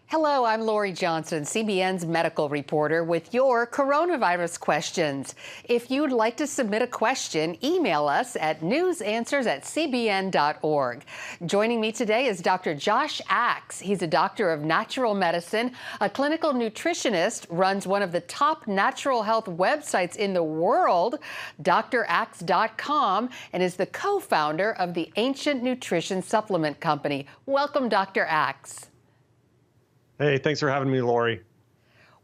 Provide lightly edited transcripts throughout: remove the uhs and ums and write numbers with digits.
Hello, I'm Lori Johnson, CBN's medical reporter with your coronavirus questions. If you'd like to submit a question, email us at newsanswers@cbn.org. Joining me today is Dr. Josh Axe. He's a doctor of natural medicine, a clinical nutritionist, runs one of the top natural health websites in the world, draxe.com, and is the co-founder of the Ancient Nutrition Supplement Company. Welcome, Dr. Axe. Hey, thanks for having me, Lori.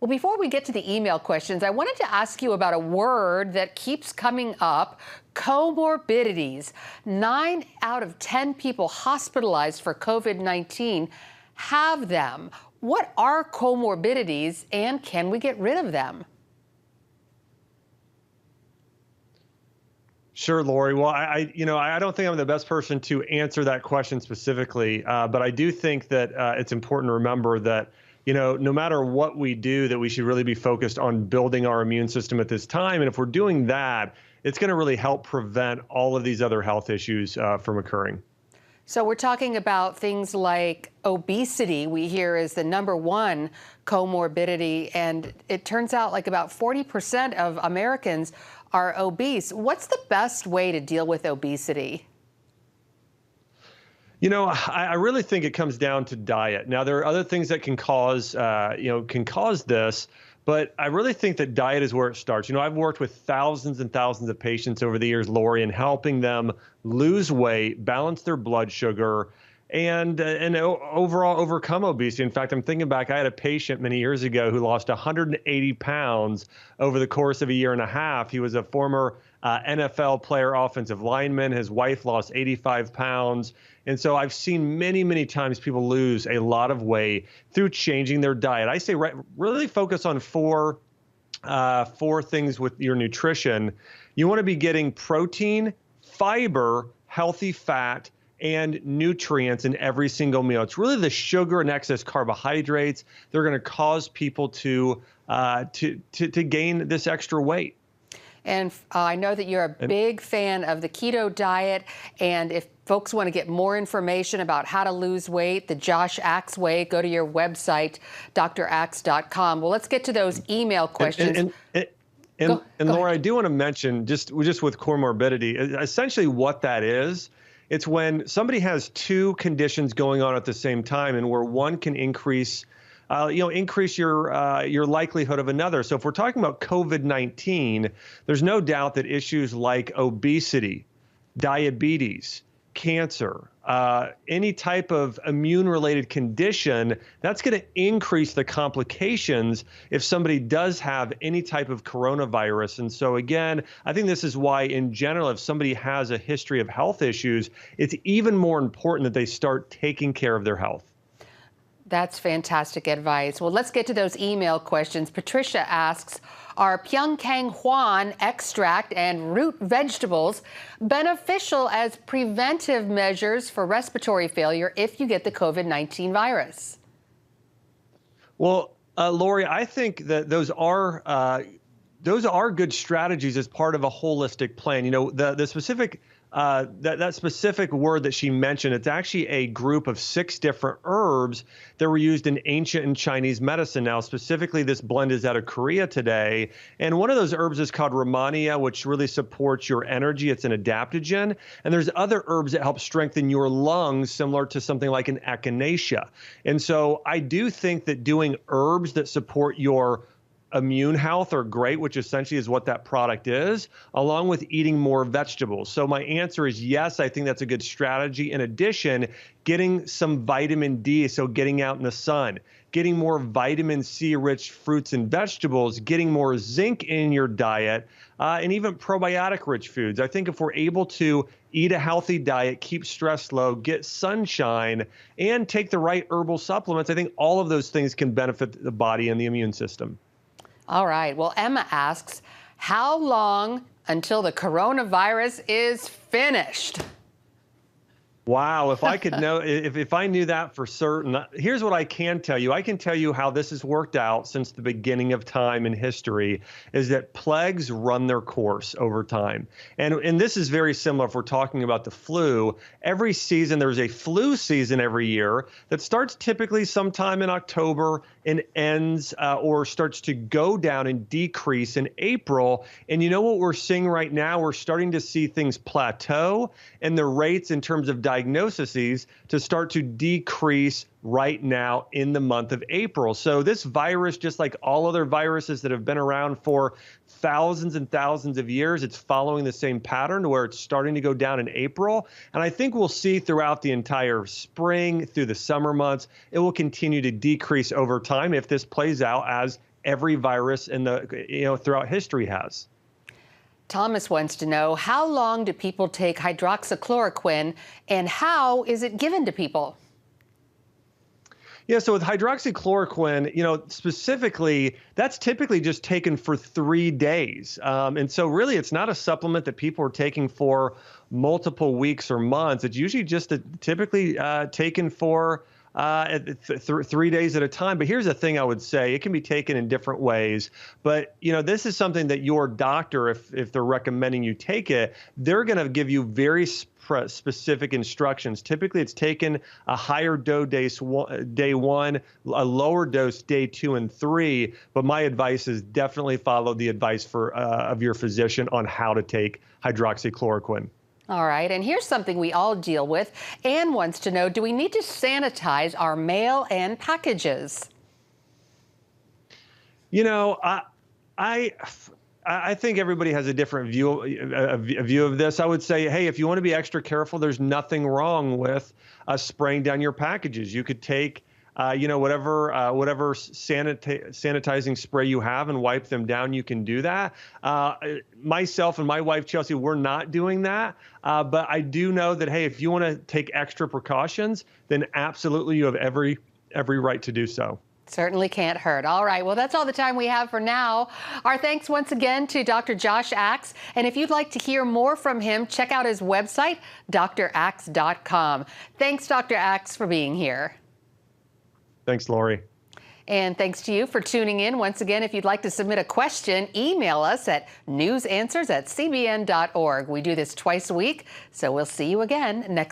Well, before we get to the email questions, I wanted to ask you about a word that keeps coming up, comorbidities. 9 out of 10 people hospitalized for COVID-19 have them. What are comorbidities and can we get rid of them? Sure, Lori. Well, I don't think I'm the best person to answer that question specifically, but I do think that it's important to remember that, no matter what we do, that we should really be focused on building our immune system at this time. And if we're doing that, it's going to really help prevent all of these other health issues from occurring. So we're talking about things like obesity, we hear is the #1 comorbidity, and it turns out like about 40% of Americans are obese. What's the best way to deal with obesity? I really think it comes down to diet. Now, there are other things that can cause this, but I really think that diet is where it starts. I've worked with thousands and thousands of patients over the years, Lori, and helping them lose weight, balance their blood sugar, and overall overcome obesity. In fact, I'm thinking back, I had a patient many years ago who lost 180 pounds over the course of a year and a half. He was a former NFL player, offensive lineman. His wife lost 85 pounds. And so I've seen many, many times people lose a lot of weight through changing their diet. I say really focus on four things with your nutrition. You want to be getting protein, fiber, healthy fat, and nutrients in every single meal. It's really the sugar and excess carbohydrates that are going to cause people to gain this extra weight. And I know that you're a big fan of the keto diet, and if folks want to get more information about how to lose weight, the Josh Axe way, go to your website, draxe.com. Well, let's get to those email questions. And Laura, I do want to mention, just with comorbidity, essentially what that is, it's when somebody has two conditions going on at the same time, and where one can increase your likelihood of another. So if we're talking about COVID-19, there's no doubt that issues like obesity, diabetes, cancer, any type of immune-related condition, that's going to increase the complications if somebody does have any type of coronavirus. And so again, I think this is why in general, if somebody has a history of health issues, it's even more important that they start taking care of their health. That's fantastic advice. Well, let's get to those email questions. Patricia asks, are Pyongyang Hwan extract and root vegetables beneficial as preventive measures for respiratory failure if you get the COVID-19 virus? Well, Lori, I think that those are good strategies as part of a holistic plan. The specific that specific word that she mentioned, it's actually a group of 6 different herbs that were used in ancient and Chinese medicine. Now, specifically, this blend is out of Korea today. And one of those herbs is called Rehmannia, which really supports your energy. It's an adaptogen. And there's other herbs that help strengthen your lungs, similar to something like an echinacea. And so I do think that doing herbs that support your immune health are great, which essentially is what that product is, along with eating more vegetables. So my answer is yes, I think that's a good strategy. In addition, getting some vitamin D, so getting out in the sun, getting more vitamin C rich fruits and vegetables, getting more zinc in your diet, and even probiotic rich foods. I think if we're able to eat a healthy diet, keep stress low, get sunshine, and take the right herbal supplements, I think all of those things can benefit the body and the immune system. All right. Well, Emma asks, how long until the coronavirus is finished? Wow, if I could know, if I knew that for certain, here's what I can tell you. I can tell you how this has worked out since the beginning of time in history, is that plagues run their course over time. And this is very similar if we're talking about the flu. Every season, there's a flu season every year that starts typically sometime in October and ends or starts to go down and decrease in April. And you know what we're seeing right now? We're starting to see things plateau and the rates in terms of diagnoses to start to decrease right now in the month of April. So this virus, just like all other viruses that have been around for thousands and thousands of years, it's following the same pattern where it's starting to go down in April. And I think we'll see throughout the entire spring, through the summer months, it will continue to decrease over time if this plays out as every virus in the, throughout history has. Thomas wants to know, how long do people take hydroxychloroquine and how is it given to people? Yeah, so with hydroxychloroquine, specifically, that's typically just taken for 3 days. And so really, it's not a supplement that people are taking for multiple weeks or months. It's usually just typically taken for 3 days at a time. But here's the thing I would say, it can be taken in different ways. But, this is something that your doctor, if they're recommending you take it, they're going to give you very specific instructions. Typically, it's taken a higher dose day 1, a lower dose day 2 and 3. But my advice is definitely follow the advice of your physician on how to take hydroxychloroquine. All right, and here's something we all deal with. Anne wants to know, do we need to sanitize our mail and packages? I think everybody has a different view of this. I would say, hey, if you want to be extra careful, there's nothing wrong with spraying down your packages. You could take whatever sanitizing spray you have and wipe them down. You can do that. Myself and my wife, Chelsea, we're not doing that. But I do know that, hey, if you want to take extra precautions, then absolutely you have every right to do so. Certainly can't hurt. All right, well, that's all the time we have for now. Our thanks once again to Dr. Josh Axe. And if you'd like to hear more from him, check out his website, draxe.com. Thanks, Dr. Axe, for being here. Thanks, Lori. And thanks to you for tuning in. Once again, if you'd like to submit a question, email us at newsanswers@cbn.org. We do this twice a week, so we'll see you again next